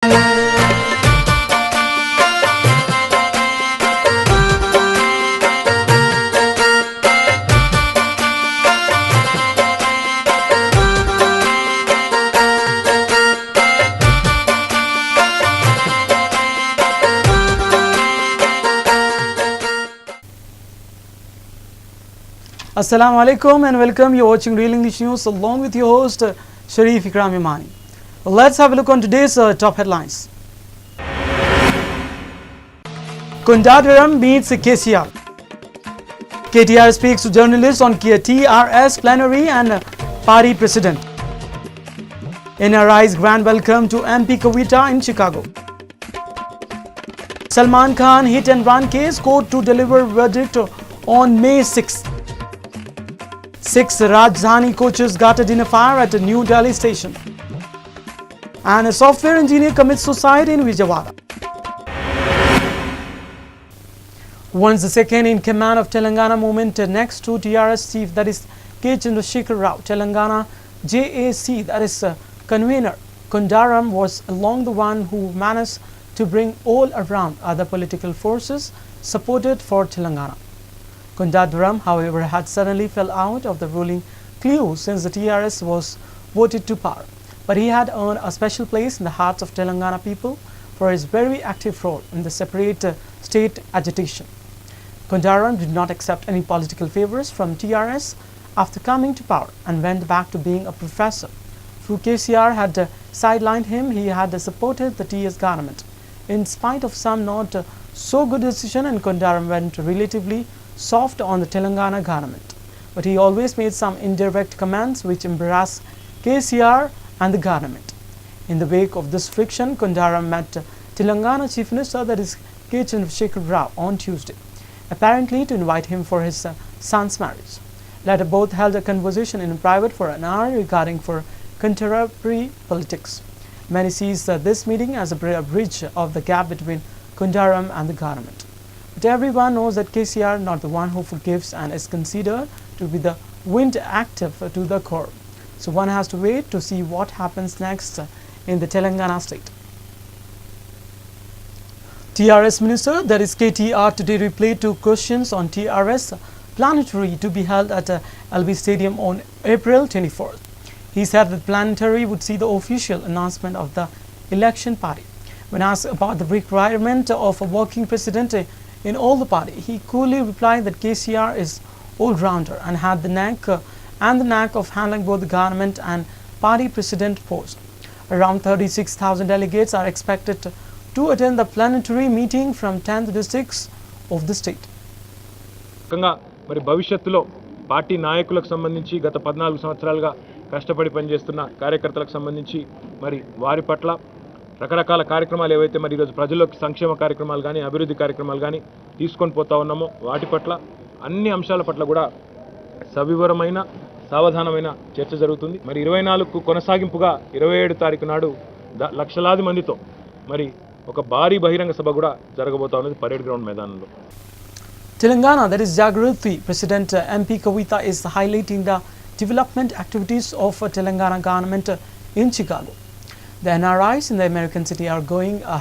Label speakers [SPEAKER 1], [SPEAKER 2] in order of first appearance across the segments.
[SPEAKER 1] Assalamu alaikum and welcome. You're watching Real English News along with your host Sharif Ikram Imani. Well, let's have a look on today's top headlines. Kundadwaram meets KCR. KTR speaks to journalists on TRS plenary and party president. NRI's grand welcome to MP Kavita in Chicago. Salman Khan hit and run case court to deliver verdict on May 6th. 6 Rajdhani coaches got a dinner fire at a New Delhi station. And a software engineer commits suicide in Vijayawada. Once the second in command of Telangana movement next to TRS chief, that is K. Chandrasekhar Rao, Telangana JAC, that is convener Kundaram, was along the one who managed to bring all around other political forces supported for Telangana. Kundadwaram, however, had suddenly fell out of the ruling clue since the TRS was voted to power. But he had earned a special place in the hearts of Telangana people for his very active role in the separate state agitation. Kundaram did not accept any political favors from TRS after coming to power and went back to being a professor. Through KCR had sidelined him, he had supported the TS government. In spite of some not so good decision, and Kundaram went relatively soft on the Telangana government. But he always made some indirect comments which embarrassed KCR and the government. In the wake of this friction, Kundaram met Telangana Chief Minister, that is K. Chandrasekhar Rao, on Tuesday, apparently to invite him for his son's marriage. Later, both held a conversation in private for an hour regarding for contemporary politics. Many sees this meeting as a bridge of the gap between Kundaram and the government. But everyone knows that KCR not the one who forgives and is considered to be the wind active to the core. So one has to wait to see what happens next in the Telangana state. TRS Minister, that is KTR, today replied to questions on TRS planetary to be held at LB Stadium on April 24th. He said that planetary would see the official announcement of the election party. When asked about the requirement of a working president in all the party, he coolly replied that KCR is all-rounder and had the knack of handling both the government and party president post. Around 36,000 delegates are expected to attend the plenary meeting from 10th districts of the state.
[SPEAKER 2] మరి భవిష్యత్తులో party నాయకులకు సంబంధించి గత 14 సంవత్సరాలుగా కష్టపడి పనిచేస్తున్న కార్యకర్తలకు సంబంధించి మరి వారి పట్ల రకరకాల కార్యక్రమాలు ఏవైతే మరి ఈరోజు ప్రజల్లోకి సంక్షేమ కార్యక్రమాలు కానీ అభివృద్ధి కార్యక్రమాలు కానీ తీసుకొని పోతా ఉన్నామో వాటి పట్ల అన్ని అంశాల పట్ల కూడా సవివరమైన సావధానమైన చర్చ జరుగుతుంది. మరి 24కు కొనసాగింపుగా 27 తారీఖు నాడు లక్షలాది మందితో మరి ఒక భారీ బహిరంగ సభ కూడా జరగబోతా ఉన్నది పరేడ్ గ్రౌండ్ మైదానంలో.
[SPEAKER 1] Telangana, that is Jagriti, President MP Kavita is highlighting the development activities of Telangana government in Chicago. The NRIs in the American city are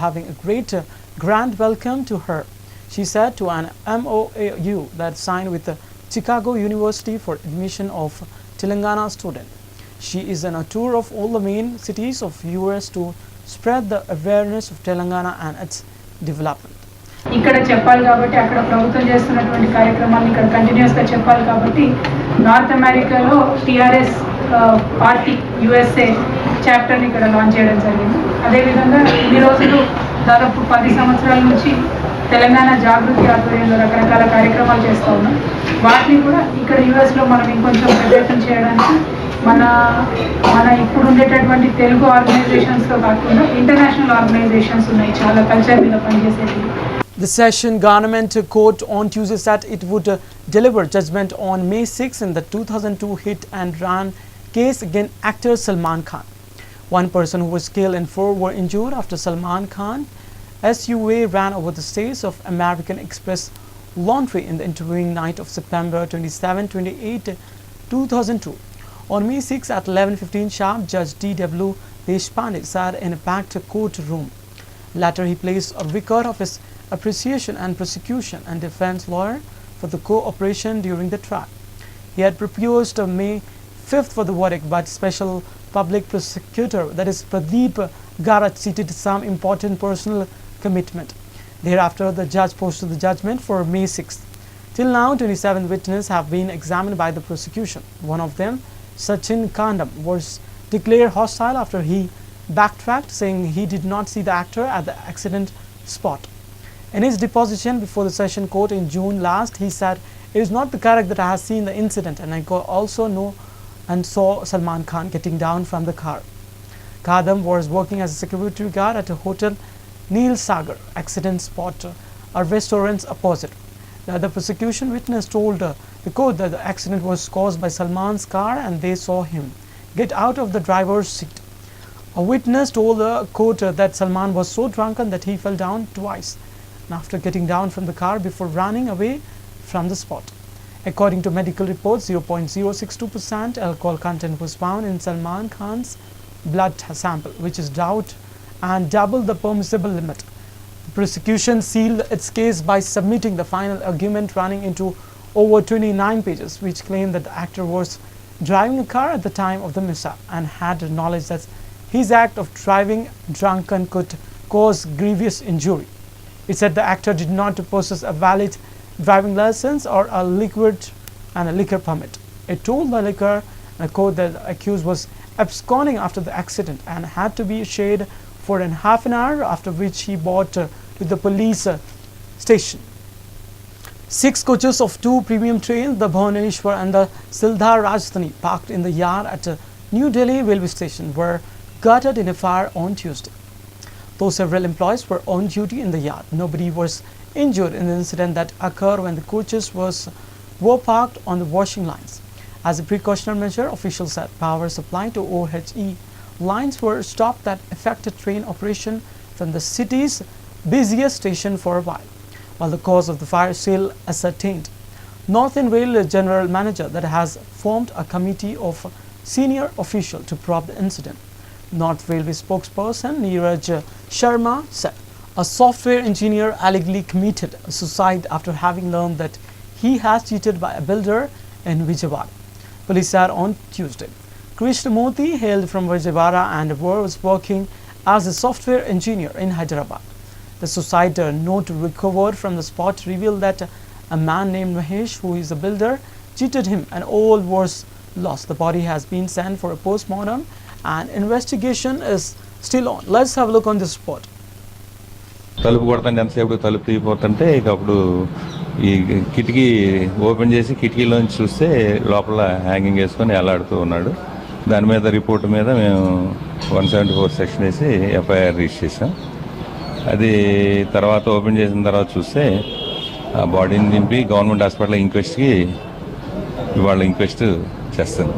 [SPEAKER 1] having a great grand welcome to her, she said to an MOU that signed with Chicago University for admission of Telangana students. She is on a tour of all the main cities of US to spread the awareness of Telangana and its development.
[SPEAKER 3] ఇక్కడ చెప్పాలి కాబట్టి అక్కడ ప్రభుత్వం చేస్తున్నటువంటి కార్యక్రమాలను ఇక్కడ కంటిన్యూస్గా చెప్పాలి కాబట్టి నార్త్ అమెరికాలో టీఆర్ఎస్ పార్టీ యుఎస్ఏ చాప్టర్ని ఇక్కడ లాంచ్ చేయడం జరిగింది. అదేవిధంగా ఇన్ని రోజులు దాదాపు 10 సంవత్సరాల నుంచి తెలంగాణ జాగృతి ఆధ్వర్యంలో రకరకాల కార్యక్రమాలు చేస్తూ ఉన్నాం. వాటిని కూడా ఇక్కడ యుఎస్లో మనం ఇంకొంచెం ప్రదర్శన చేయడానికి మన ఇప్పుడు ఉండేటటువంటి తెలుగు ఆర్గనైజేషన్స్తో కాకుండా ఇంటర్నేషనల్ ఆర్గనైజేషన్స్ ఉన్నాయి చాలా కల్చర్ మీద పనిచేసేవి.
[SPEAKER 1] The session government court on Tuesday said it would deliver judgment on May 6 in the 2002 hit and run case against actor Salman Khan. One person who was killed and 4 were injured after Salman Khan SUV ran over the stairs of American Express laundry in the ensuing night of September 27-28, 2002. On May 6 at 11:15 sharp, Judge D.W. Deshpande sat in a packed courtroom. Later, he placed a record of his appreciation and prosecution and defense lawyer for the cooperation during the trial. He had proposed May 5th for the verdict, but special public prosecutor, that is Pradeep Garat, cited some important personal commitment. Thereafter, the judge posted the judgment for May 6th. Till now, 27 witnesses have been examined by the prosecution. One of them, Sachin Kandam, was declared hostile after he backtracked, saying he did not see the actor at the accident spot. In his deposition before the session court in June last, he said, "It is not the correct that I have seen the incident, and I also know and saw Salman Khan getting down from the car." Kadam was working as a security guard at a hotel Neel Sagar accident spot, a restaurant opposite. The other prosecution witness told the court that the accident was caused by Salman's car and they saw him get out of the driver's seat. A witness told the court that Salman was so drunken that he fell down twice and after getting down from the car before running away from the spot. According to medical reports, 0.062% alcohol content was found in Salman Khan's blood sample, which is doubt and double the permissible limit. The prosecution sealed its case by submitting the final argument running into over 29 pages, which claimed that the actor was driving a car at the time of the mishap and had knowledge that his act of driving drunken could cause grievous injury. It said the actor did not possess a valid driving license or a liquor permit. It told the liquor court that the accused was absconding after the accident and had to be shared for half an hour, after which he brought to the police station. 6 coaches of 2 premium trains, the Bhubaneswar and the Sildhar Rajdhani, parked in the yard at New Delhi railway station, were gutted in a fire on Tuesday. Though several employees were on duty in the yard, nobody was injured in the incident that occurred when the coaches were parked on the washing lines. As a precautionary measure, officials said power supply to OHE lines were stopped that affected train operation from the city's busiest station for a while the cause of the fire is still ascertained. Northern Rail General Manager that has formed a committee of senior officials to probe the incident. North Railway spokesperson Neeraj Sharma said a software engineer allegedly committed suicide after having learned that he has cheated by a builder in Vijayawada. Police said on Tuesday. Krishnamurthy hailed from Vijayawada and was working as a software engineer in Hyderabad. The suicide note recovered from the spot revealed that a man named Mahesh, who is a builder, cheated him and all was lost. The body has been sent for a post-mortem and investigation is still on. Let's have a look on this spot.
[SPEAKER 4] తలుపు కొడతాను ఎంతసేపు తలుపు తీగిపోతుంటే ఇక అప్పుడు ఈ కిటికీ open చేసి కిటికీలోంచి చూస్తే లోపల హ్యాంగింగ్ వేసుకొని ఎలాడుతూ ఉన్నాడు. దాని మీద రిపోర్ట్ మీద మేము 174 సెక్షన్ వేసి ఎఫ్ఐఆర్ రిజిస్టర్ చేసాం. అది తర్వాత ఓపెన్ చేసిన తర్వాత చూస్తే ఆ బాడీని దింపి గవర్నమెంట్ హాస్పిటల్ ఇంక్వెస్ట్కి ఇవాళ ఇంక్వెస్ట్ చేస్తాను.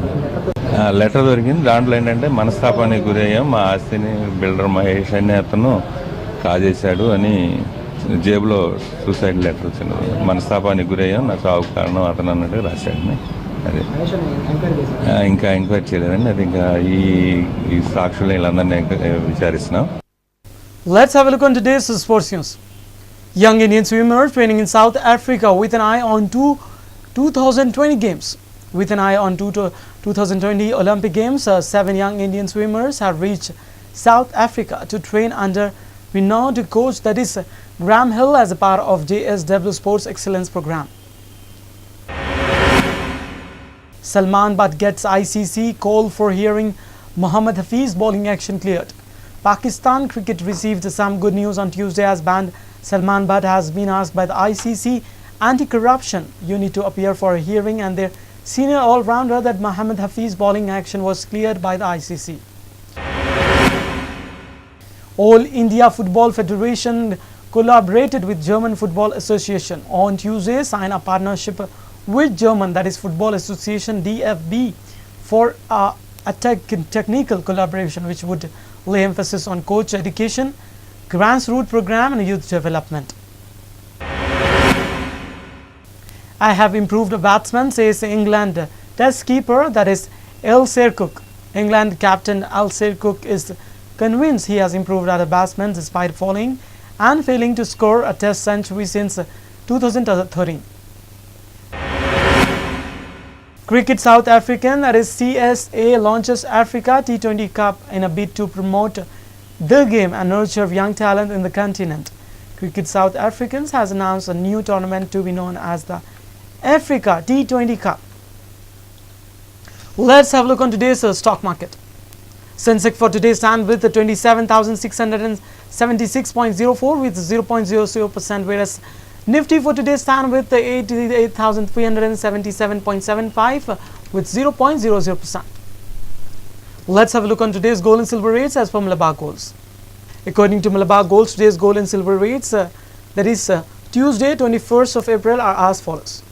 [SPEAKER 4] లెటర్ దొరికింది. దాంట్లో ఏంటంటే మనస్తాపానికి గురయ్యాం, మా ఆస్తిని బిల్డర్ మహేష్ అనే అతను కాజేశాడు అని జేబులో సూసైడ్ లెటర్ వచ్చింది. మనస్తాపానికి గురయ్యాం, నా చావుకు కారణం అతను అన్నట్టు రాశాడని. అదే ఇంకా ఎంక్వైరీ చేయలేదండి. అది ఇంకా ఈ సాక్షులు వీళ్ళందరినీ విచారిస్తున్నాం.
[SPEAKER 1] Let's have a look on today's sports news. Young Indian swimmers training in South Africa with an eye on 2020 games. With an eye on 2020 Olympic Games, 7 young Indian swimmers have reached South Africa to train under renowned coach that is Graham Hill as a part of JSW Sports Excellence Program. Salman Butt gets ICC call for hearing Mohammad Hafiz bowling action cleared. Pakistan cricket received some good news on Tuesday as banned Salman Butt has been asked by the ICC anti-corruption unit to appear for a hearing and their senior all-rounder that Mohammad Hafiz bowling action was cleared by the ICC. All India Football Federation collaborated with German Football Association on Tuesday, signed a partnership with German, that is Football Association DFB, for a technical collaboration which would lay emphasis on coach education, grassroots program and youth development. I have improved a batsman, says England test keeper that is El Sercook. England captain Alistair Cook is convinced he has improved as a batsman despite falling and failing to score a test century since 2013. Cricket South African, that is CSA, launches Africa T20 Cup in a bid to promote the game and nurture young talent in the continent. Cricket South Africans has announced a new tournament to be known as the Africa T20 Cup. Let's have a look on today's stock market. Sensex for today stand with 27,676.04 with 0.00%, whereas Nifty for today stand with 88,377.75 with 0.00%. Let's have a look on today's gold and silver rates as per Malabar Golds. According to Malabar Golds, today's gold and silver rates, that is Tuesday 21st of April, are as follows.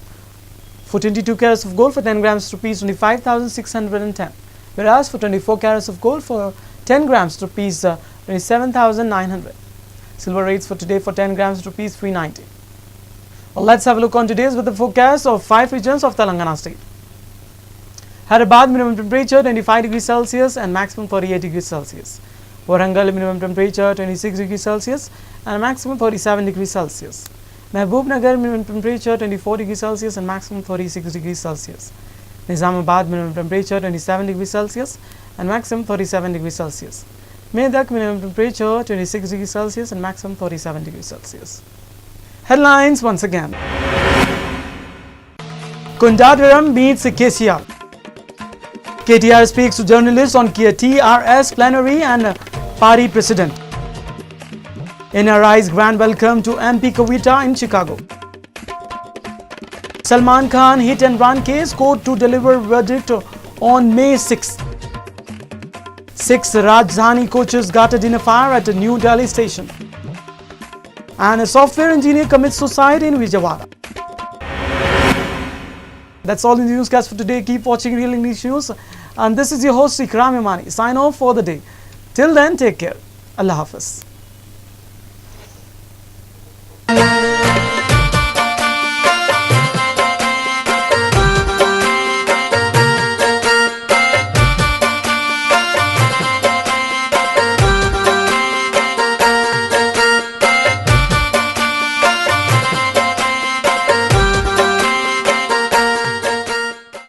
[SPEAKER 1] For 22 carats of gold for 10 grams rupees 25,610, whereas for 24 carats of gold for 10 grams rupees 27,900. Silver rates for today for 10 grams rupees 390. Well, let's have a look on today's with the forecast of 5 regions of Telangana state. Hyderabad minimum temperature 25 degrees Celsius and maximum 38 degrees Celsius. Warangal minimum temperature 26 degrees Celsius and maximum 37 degrees Celsius. Mehboob Nagar minimum temperature 24 degrees Celsius and maximum 36 degrees Celsius. Nizamabad minimum temperature 27 degrees Celsius and maximum 37 degrees Celsius. Medak minimum temperature 26 degrees Celsius and maximum 37 degrees Celsius. Headlines once again. Kundadaram meets KCR. KTR speaks to journalists on TRS plenary and party president. NRI's grand welcome to MP Kavita in Chicago. Salman Khan hit and run case, court to deliver verdict on May 6th. 6 Rajdhani coaches got a dinner fire at a New Delhi station. And a software engineer commits suicide in Vijayawada. That's all in the newscast for today. Keep watching Real English News. And this is your host Ikram Imani. Sign off for the day. Till then, take care. Allah Hafiz.